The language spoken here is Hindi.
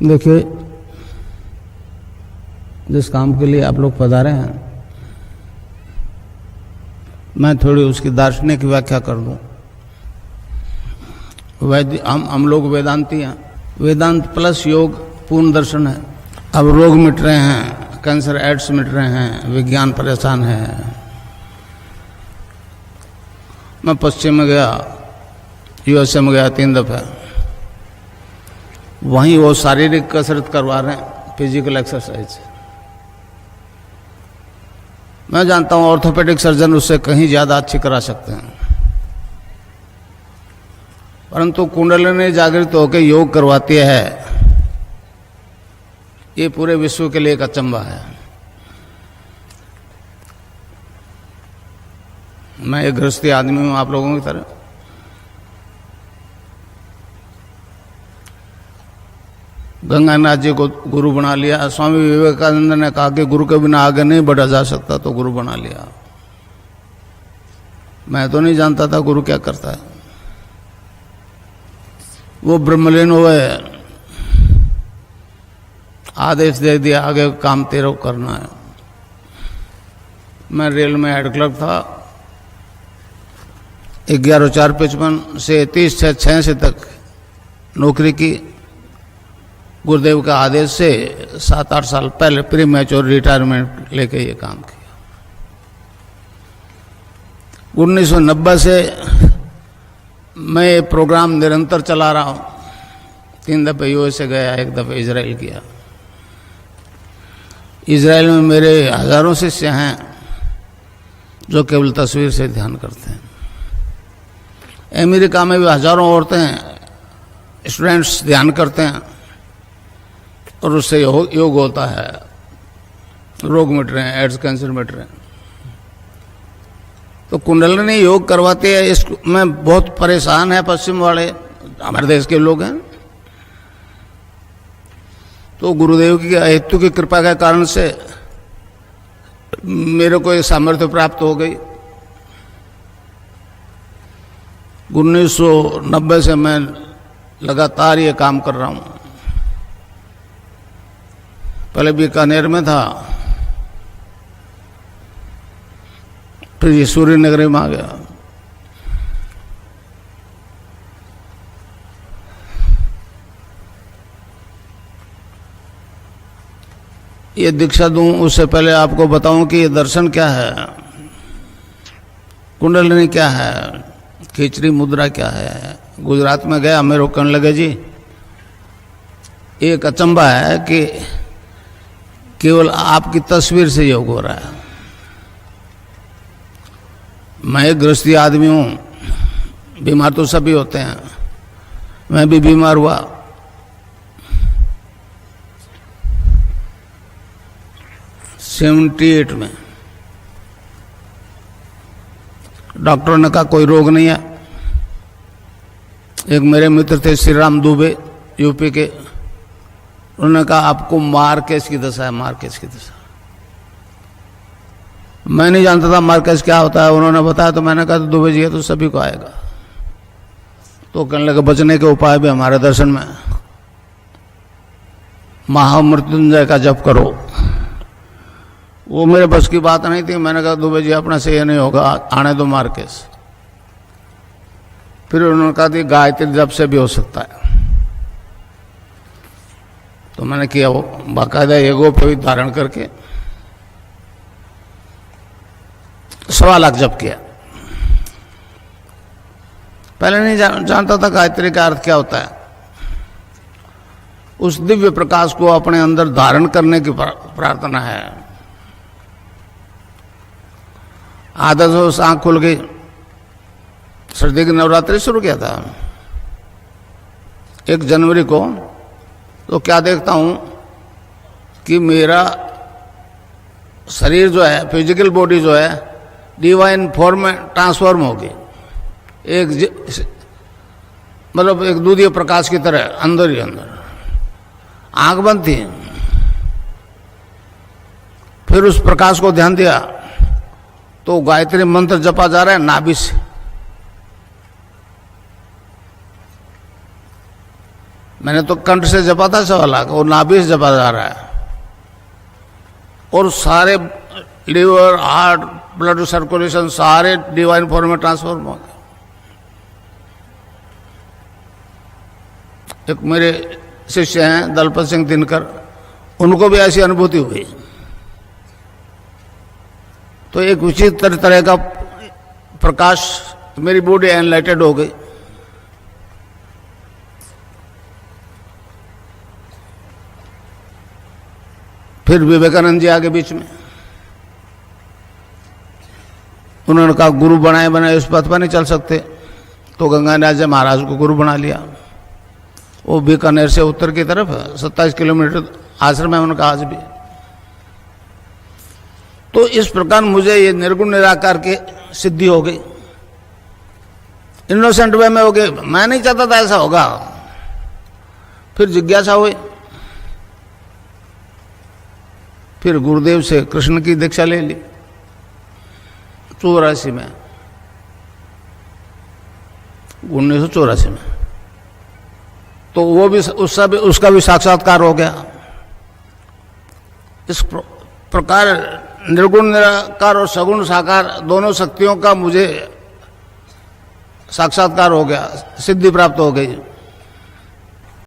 देखिए, जिस काम के लिए आप लोग पधारे हैं, मैं थोड़ी उसकी दार्शनिक व्याख्या कर दूं। हम लोग वेदांती हैं। वेदांत प्लस योग पूर्ण दर्शन है। अब रोग मिट रहे हैं, कैंसर एड्स मिट रहे हैं, विज्ञान परेशान है। मैं पश्चिम में गया, यूएसए में गया 3 दफे। वहीं वो शारीरिक कसरत करवा रहे हैं, फिजिकल एक्सरसाइज। मैं जानता हूं ऑर्थोपेडिक सर्जन उससे कहीं ज़्यादा अच्छी करा सकते हैं, परंतु कुंडलिनी जागृत होकर योग करवाती है, ये पूरे विश्व के लिए एक अचंभा है। मैं एक गृहस्थी आदमी हूं आप लोगों की तरह। गंगानाथ जी को गुरु बना लिया। स्वामी विवेकानंद ने कहा कि गुरु के बिना आगे नहीं बढ़ा जा सकता, तो गुरु बना लिया। मैं तो नहीं जानता था गुरु क्या करता है। वो ब्रह्मलीन हुए, आदेश दे दिया आगे काम तेरे को करना है। मैं रेल में हेड क्लर्क था। 11/4/55 से 30/6/86 तक नौकरी की। गुरुदेव के आदेश से 7-8 साल पहले प्री मैच्योर रिटायरमेंट लेके ये काम किया। 1990 से मैं ये प्रोग्राम निरंतर चला रहा हूँ। 3 दफे यूएसए गया, 1 दफे इजराइल किया। इजराइल में मेरे हजारों शिष्य हैं जो केवल तस्वीर से ध्यान करते हैं। अमेरिका में भी हजारों औरतें स्टूडेंट्स ध्यान करते हैं और उससे योग होता है। रोग मिट रहे हैं, एड्स कैंसर मिट रहे हैं। तो कुंडलिनी योग करवाते हैं। इसमें बहुत परेशान है पश्चिम वाले, हमारे देश के लोग हैं। तो गुरुदेव की हेतु की कृपा के कारण से मेरे को एक सामर्थ्य प्राप्त हो गई। 1990 से मैं लगातार ये काम कर रहा हूँ। पहले बीकानेर में था, फिर ये सूर्य नगरी में आ गया। ये दीक्षा दूं उससे पहले आपको बताऊं कि ये दर्शन क्या है, कुंडलिनी क्या है, खिचड़ी मुद्रा क्या है। गुजरात में गया, मेरे को कहने लगे जी एक अचंभा है कि केवल आपकी तस्वीर से योग हो रहा है। मैं एक गृहस्थी आदमी हूं, बीमार तो सभी होते हैं, मैं भी बीमार हुआ। '78 में डॉक्टर ने कहा कोई रोग नहीं है। एक मेरे मित्र थे श्री राम दुबे, यूपी के, उन्होंने कहा आपको मार्केज की दशा है, मार्केज की दशा। मैं नहीं जानता था मार्केज क्या होता है, उन्होंने बताया तो मैंने कहा तो दुबे जी है तो सभी को आएगा। तो कहने लगे बचने के उपाय भी हमारे दर्शन में, महामृत्युंजय का जप करो। वो मेरे बस की बात नहीं थी। मैंने कहा दुबे जी अपना से ये नहीं होगा, आने दो मार्केज। फिर उन्होंने कहा कि गायत्री जप से भी हो सकता है। तो मैंने किया, वो बाकायदा एगो पे भी धारण करके 1.25 लाख जप किया। पहले नहीं जानता था गायत्री का अर्थ क्या होता है। उस दिव्य प्रकाश को अपने अंदर धारण करने की प्रार्थना है। आधा से आंख खुल गई। सर्दी की नवरात्रि शुरू किया था 1 जनवरी को। तो क्या देखता हूं कि मेरा शरीर जो है, फिजिकल बॉडी जो है, डिवाइन फॉर्म में ट्रांसफॉर्म हो गई। मतलब एक दूधीय प्रकाश की तरह अंदर ही अंदर। आंख बंद थी। फिर उस प्रकाश को ध्यान दिया तो गायत्री मंत्र जपा जा रहा है नाभि से। मैंने तो कंठ से जपा था 1.25 लाख, और नाभि से जपा जा रहा है, और सारे लीवर, हार्ट, ब्लड सर्कुलेशन सारे डिवाइन फॉर्म में ट्रांसफॉर्म हो गए। एक मेरे शिष्य हैं दलपत सिंह दिनकर, उनको भी ऐसी अनुभूति हुई। तो एक विचित्र तरह का प्रकाश, मेरी बॉडी एनलाइटेड हो गई। फिर विवेकानंद जी आगे बीच में, उन्होंने कहा गुरु बनाए बनाए उस पथ पर नहीं चल सकते, तो गंगानाथ जी महाराज को गुरु बना लिया। वो बीकानेर से उत्तर की तरफ 27 किलोमीटर आश्रम है उनका आज भी। तो इस प्रकार मुझे ये निर्गुण निराकार की सिद्धि हो गई, इनोसेंट वे में हो गई। मैं नहीं चाहता था ऐसा होगा। फिर जिज्ञासा हुई, फिर गुरुदेव से कृष्ण की दीक्षा ले ली 84 में, 1984 में। तो वो भी उसका भी साक्षात्कार हो गया। इस प्रकार निर्गुण निराकार और सगुण साकार दोनों शक्तियों का मुझे साक्षात्कार हो गया, सिद्धि प्राप्त हो गई।